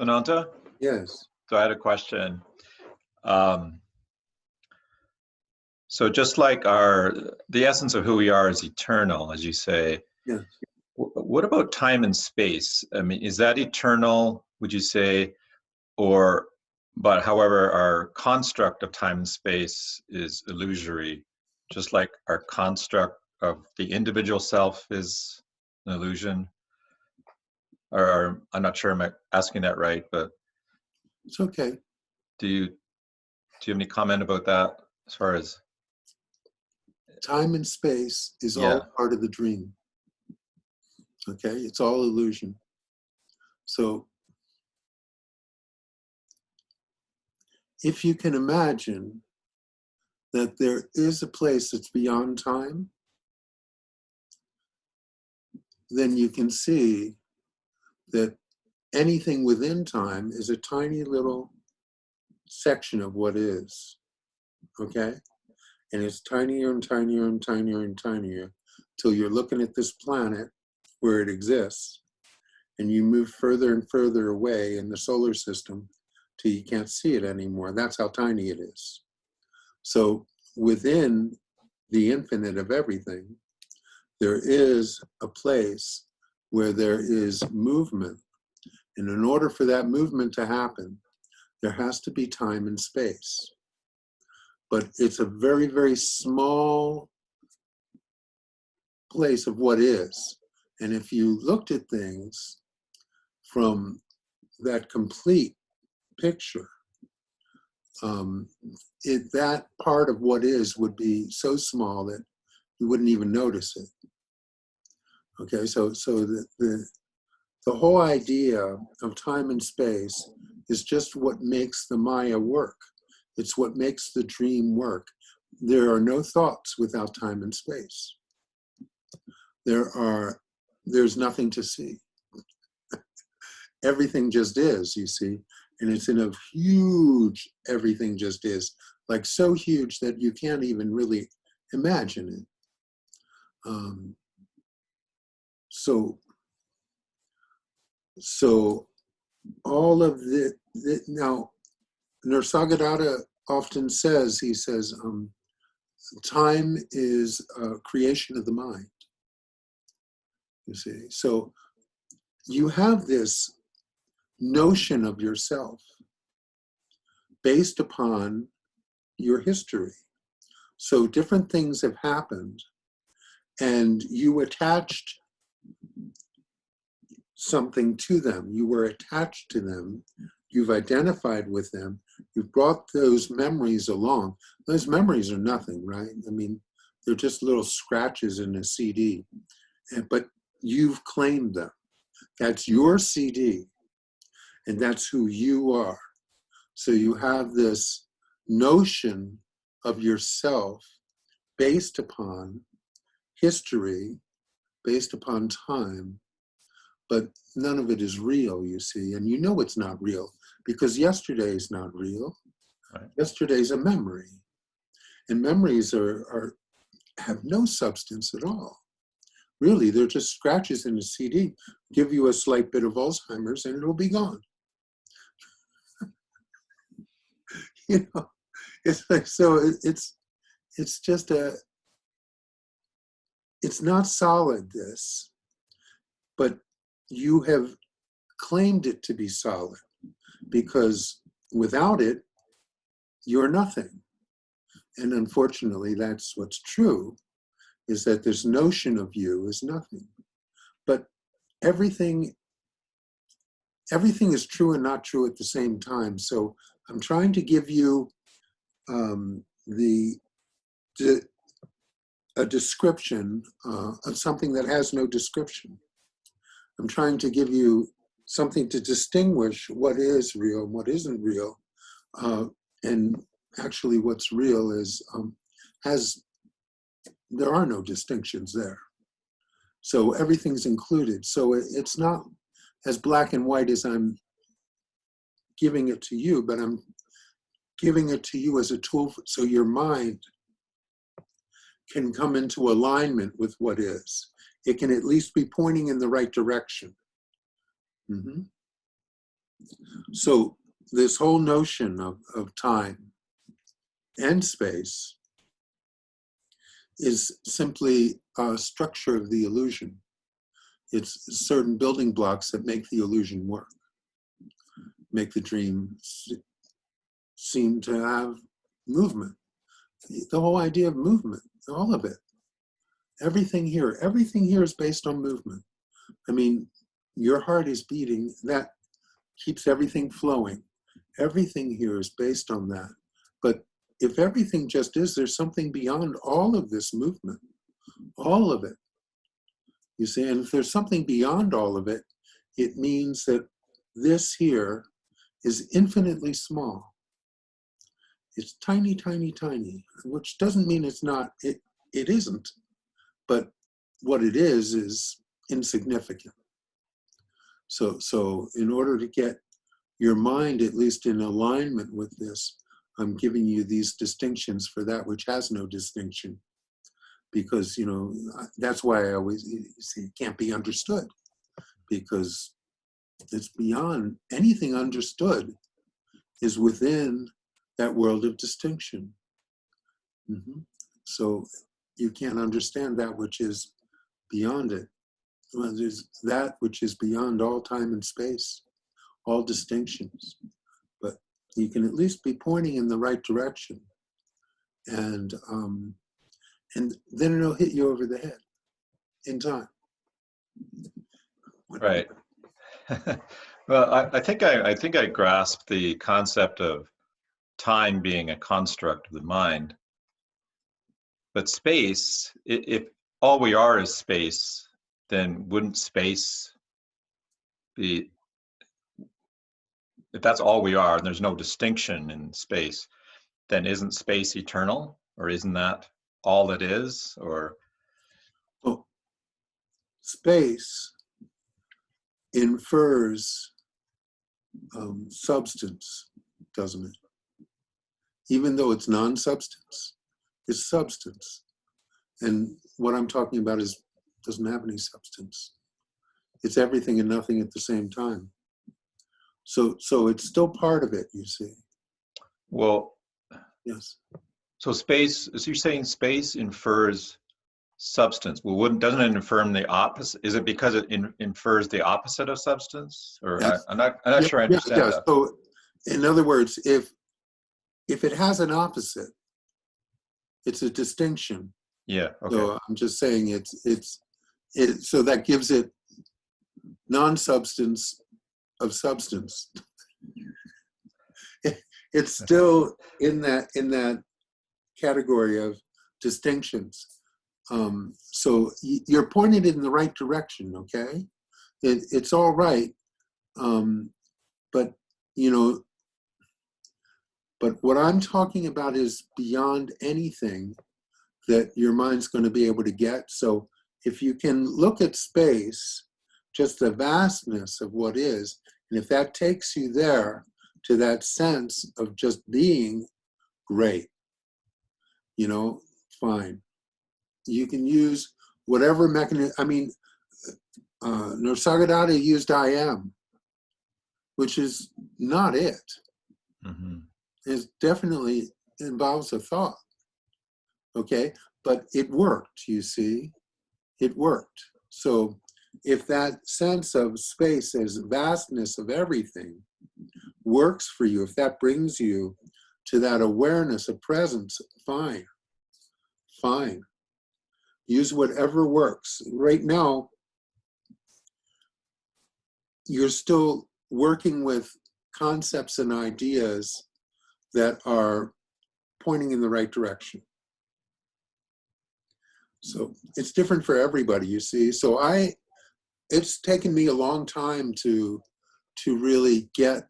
Ananta? Yes. So I had a question. So just like the essence of who we are is eternal, as you say. Yes. What about time and space? I mean, is that eternal, would you say, but however, our construct of time and space is illusory, just like our construct of the individual self is an illusion? Or I'm not sure I'm asking that right, but It's okay. do you have any comment about that as far as time and space is all part of the dream? Okay, it's all illusion. So if you can imagine that there is a place that's beyond time, then you can see that anything within time is a tiny little section of what is, okay? And it's tinier and tinier and tinier and tinier till you're looking at this planet where it exists, and you move further and further away in the solar system till you can't see it anymore. That's how tiny it is. So within the infinite of everything, there is a place where there is movement. And in order for that movement to happen, there has to be time and space. But it's a very, very small place of what is. And if you looked at things from that complete picture, that part of what is would be so small that you wouldn't even notice it. Okay, so the whole idea of time and space is just what makes the Maya work. It's what makes the dream work. There are no thoughts without time and space. There's nothing to see. Everything just is, you see, and it's in a huge everything just is, like so huge that you can't even really imagine it. So all of now, Nisargadatta often says, he says, time is a creation of the mind, you see. So you have this notion of yourself based upon your history. So different things have happened, and you attached something to them. You were attached to them. You've identified with them. You've brought those memories along. Those memories are nothing, right? I mean, they're just little scratches in a CD, but you've claimed them. That's your CD, and that's who you are. So you have this notion of yourself based upon history, based upon time, but none of it is real, you see. And you know it's not real because yesterday is not real. Right. Yesterday's a memory. And memories have no substance at all. Really, they're just scratches in a CD. Give you a slight bit of Alzheimer's and it'll be gone. You know, it's like, so it's just it's not solid, this, but you have claimed it to be solid because without it, you're nothing. And unfortunately, that's what's true, is that this notion of you is nothing. But everything is true and not true at the same time. So I'm trying to give you a description of something that has no description. I'm trying to give you something to distinguish what is real and what isn't real. And actually what's real is, there are no distinctions there. So everything's included. So it's not as black and white as I'm giving it to you, but I'm giving it to you as a tool so your mind can come into alignment with what is. It can at least be pointing in the right direction. Mm-hmm. So this whole notion of time and space is simply a structure of the illusion. It's certain building blocks that make the illusion work, make the dream seem to have movement. The whole idea of movement, all of it. Everything here is based on movement. I mean, your heart is beating, that keeps everything flowing. Everything here is based on that. But if everything just is, there's something beyond all of this movement, all of it. You see, and if there's something beyond all of it, it means that this here is infinitely small. It's tiny, tiny, tiny, which doesn't mean it's not, it isn't, but what it is insignificant. So in order to get your mind at least in alignment with this, I'm giving you these distinctions for that which has no distinction. Because, you know, that's why I always say it can't be understood, because it's beyond anything understood is within that world of distinction. So you can't understand that which is beyond it. Well, there's that which is beyond all time and space, all distinctions. But you can at least be pointing in the right direction. And then it'll hit you over the head in time. Right. Well, I think I grasped the concept of time being a construct of the mind. But space, if all we are is space, then wouldn't space be, if that's all we are and there's no distinction in space, then isn't space eternal? Or isn't that all it is? Or well, space infers substance, doesn't it? Even though it's non-substance, it's substance. And what I'm talking about is doesn't have any substance. It's everything and nothing at the same time. So it's still part of it, you see. well, Yes. so space, so you're saying space infers substance. Well, doesn't it infer the opposite? Is it because it infers the opposite of substance? Or Yes. I'm not sure I understand that. So in other words, if it has an opposite, it's a distinction. Yeah. Okay. So I'm just saying so that gives it non-substance of substance. It's still in that category of distinctions. So you're pointed in the right direction, okay? It's all right, but you know, but what I'm talking about is beyond anything that your mind's going to be able to get. So if you can look at space, just the vastness of what is, and if that takes you there to that sense of just being, great, you know, fine. You can use whatever mechanism. I mean, Nisargadatta used I am, which is not it. It definitely involves a thought, okay? But it worked, you see, it worked. So if that sense of space as vastness of everything works for you, if that brings you to that awareness of presence, fine, fine. Use whatever works. Right now, you're still working with concepts and ideas that are pointing in the right direction. So it's different for everybody, you see. So it's taken me a long time to really get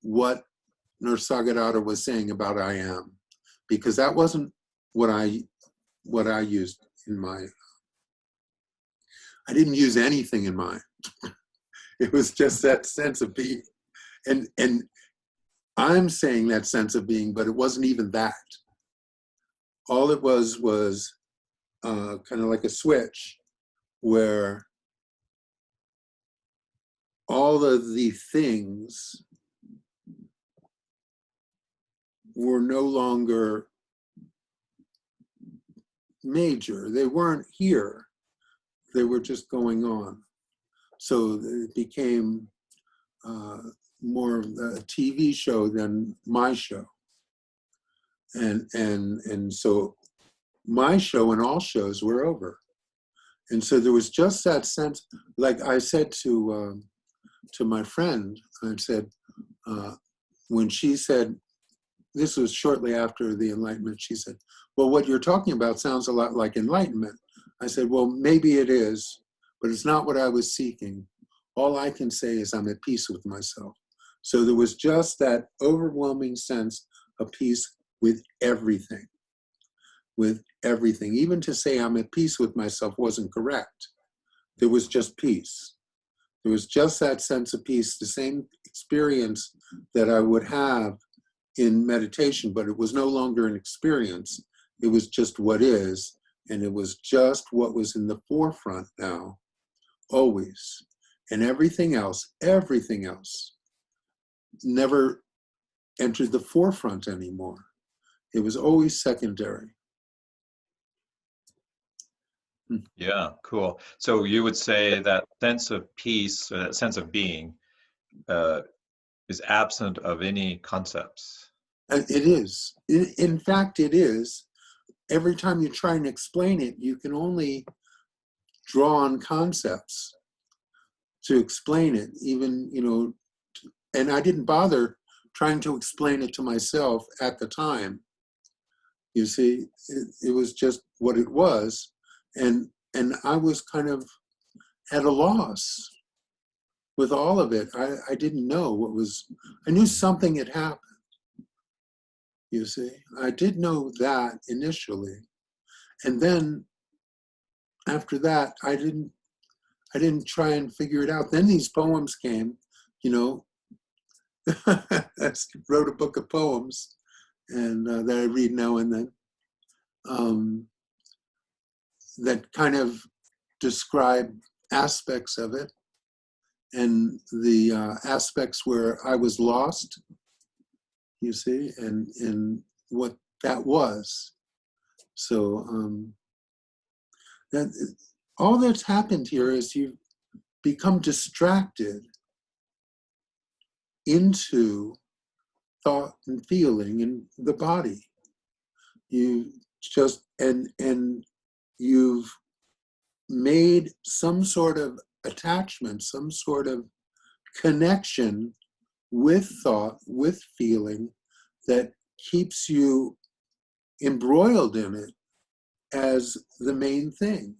what Nisargadatta was saying about I am, because that wasn't what I used in my, I didn't use anything in mine. It was just that sense of being. And I'm saying that sense of being, but it wasn't even that. All it was kind of like a switch where all all of the things were no longer major. They weren't here. They were just going on. So it became more of a TV show than my show. And so my show and all shows were over. And so there was just that sense, like I said to my friend, I said, when she said, this was shortly after the Enlightenment, she said, well, what you're talking about sounds a lot like enlightenment. I said, well, maybe it is, but it's not what I was seeking. All I can say is I'm at peace with myself. So there was just that overwhelming sense of peace with everything. With everything. Even to say I'm at peace with myself wasn't correct. There was just peace. There was just that sense of peace, the same experience that I would have in meditation, but it was no longer an experience. It was just what is, and it was just what was in the forefront now, always. And everything else never entered the forefront anymore. It was always secondary. Yeah, cool. So you would say that sense of peace, or that sense of being, is absent of any concepts. It is. In fact, it is. Every time you try and explain it, you can only draw on concepts to explain it. Even, and I didn't bother trying to explain it to myself at the time. You see, it was just what it was. And I was kind of at a loss with all of it. I didn't know what was, I knew something had happened. You see, I did know that initially. And then after that, I didn't try and figure it out. Then these poems came, I wrote a book of poems and that I read now and then. That kind of describe aspects of it, and the aspects where I was lost, you see, and what that was. So that all that's happened here is you've become distracted into thought and feeling in the body. You just and you've made some sort of attachment, some sort of connection with thought, with feeling, that keeps you embroiled in it as the main thing.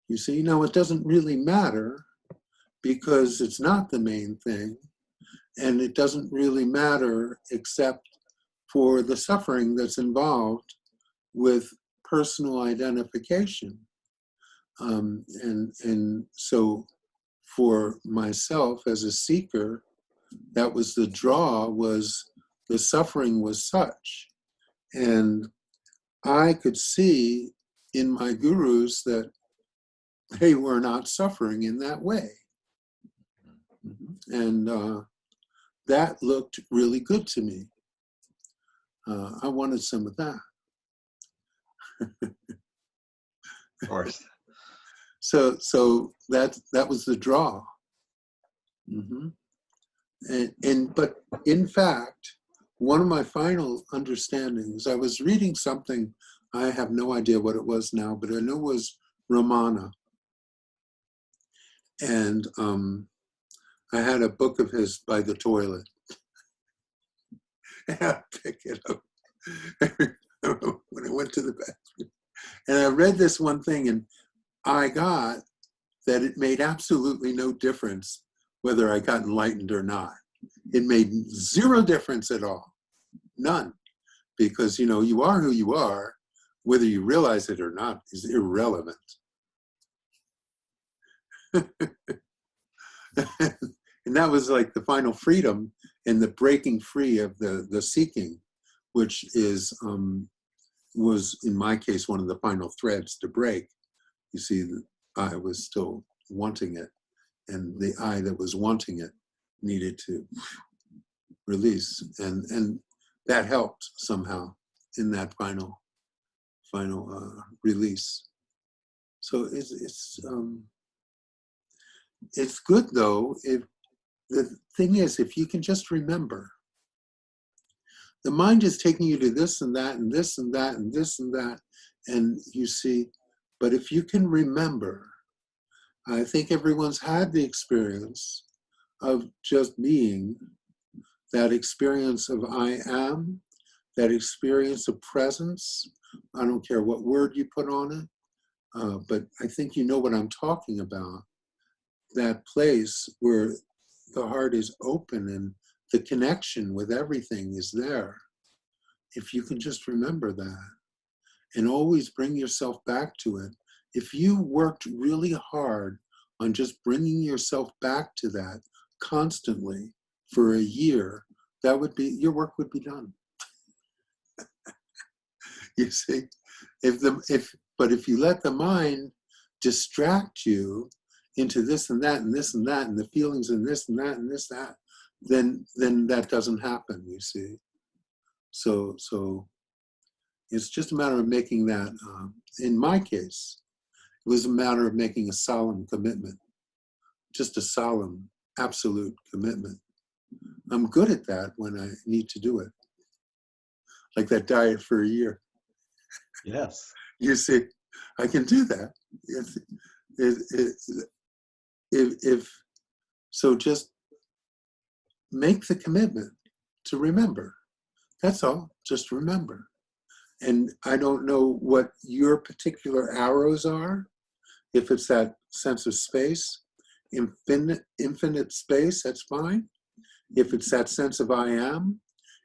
You see, now it doesn't really matter because it's not the main thing, and it doesn't really matter except for the suffering that's involved with personal identification. And so for myself as a seeker, that was the draw, was the suffering was such. And I could see in my gurus that they were not suffering in that way. And that looked really good to me. I wanted some of that. Of course. So that was the draw. But in fact, one of my final understandings, I was reading something, I have no idea what it was now, but I know it was Ramana. And I had a book of his by the toilet. And I pick it up when I went to the bathroom. And I read this one thing, and I got that it made absolutely no difference whether I got enlightened or not. It made zero difference at all. None. Because, you are who you are. Whether you realize it or not is irrelevant. And that was like the final freedom and the breaking free of the seeking, which is was in my case one of the final threads to break. You see, I was still wanting it, and the I that was wanting it needed to release, and that helped somehow in that final release. So it's good though. If the thing is, if you can just remember, the mind is taking you to this and that and this and that and this and that, and you see, but if you can remember, I think everyone's had the experience of just being, that experience of I am, that experience of presence. I don't care what word you put on it, but I think you know what I'm talking about. That place where the heart is open and the connection with everything is there. If you can just remember that and always bring yourself back to it. If you worked really hard on just bringing yourself back to that constantly for a year, that would be, your work would be done. You see, but if you let the mind distract you into this and that and this and that and the feelings and this and that and this that, then that doesn't happen. You see, so it's just a matter of making that. In my case, it was a matter of making a solemn commitment, just a solemn, absolute commitment. I'm good at that when I need to do it, like that diet for a year. Yes. You see, I can do that. So just make the commitment to remember. That's all, just remember. And I don't know what your particular arrows are, if it's that sense of space, infinite space, that's fine. If it's that sense of I am,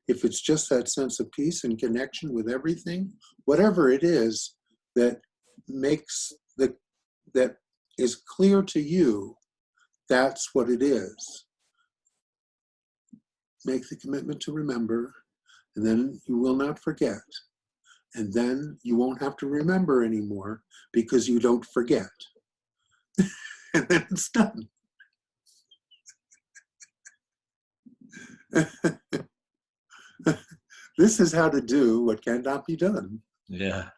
if it's just that sense of peace and connection with everything, whatever it is that makes that is clear to you, that's what it is. Make the commitment to remember, and then you will not forget. And then you won't have to remember anymore because you don't forget. And then it's done. This is how to do what cannot be done. Yeah.